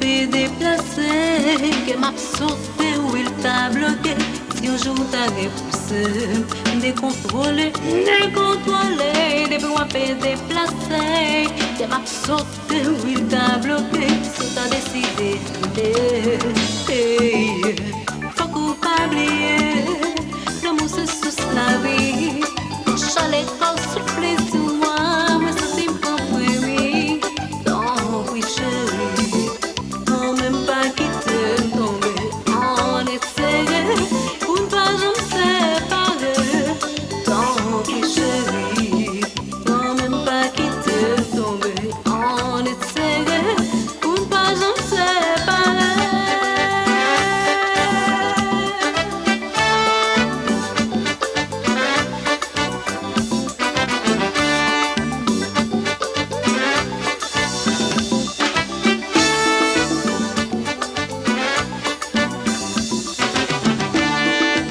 fait déplacer, que m'a sauté ou il t'a bloqué. Si un jour t'as repoussé, décontrôlé, décontrôlé, des bras fait déplacer, que m'a sauté ou il t'a bloqué. Si t'as décidé, faut coupable, l'amour c'est sous la vie, chalet quand souffler sur moi, mais ça c'est pas vrai, donc oui chérie, on même pas quitter, tomber en excès, pour ne pas j'en séparer, donc oui chérie, on même pas quitter, tomber en excès, pour ne pas j'en séparer.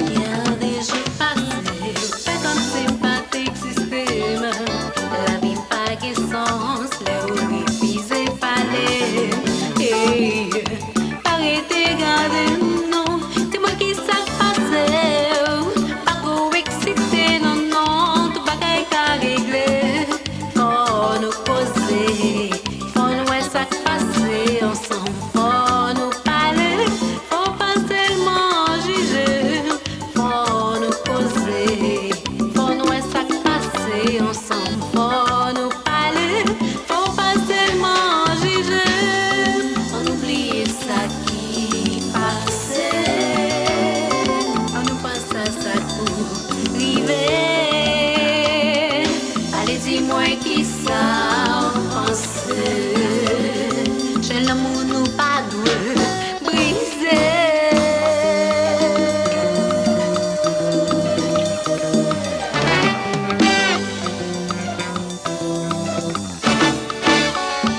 Regardez, j'ai passé, fait comme si pas d'exister, la vie pas de sens, les oublis pisés palais, et arrêtez, gardez, non, c'est moi qui ça passé, pas trop excité, non, non, tout pas qu'à régler, faut nous poser, faut nous ouais, ça passer ensemble, faut nous parler, faut pas seulement juger, faut nous poser, faut nous ouais, ça passer ensemble, faut nous parler, faut pas seulement juger, on oublie ça qui passait, on nous passe à ça pour river, allez dis-moi qui ça pensait, chez l'amour nous pas doué briser.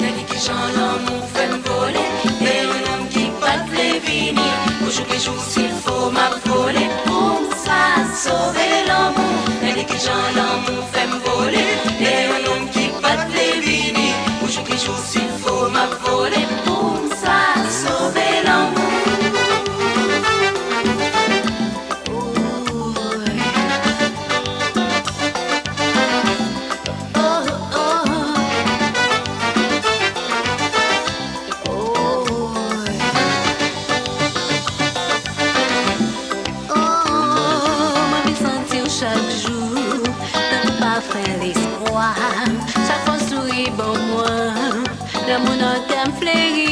Y'a qui j'en l'amour fait me voler, et un homme qui pas de les venir. Aujourd'hui, s'il faut m'affoler, pour ça sauver l'amour. Y'a qui j'en l'amour fait me voler, et un homme qui pas de les venir. Aujourd'hui, s'il faut m'affoler, pour ça sauver l'amour. Chaque jour, t'as pas fait l'espoir. Chaque fois, souris, bon moi. Le monde a fleuri.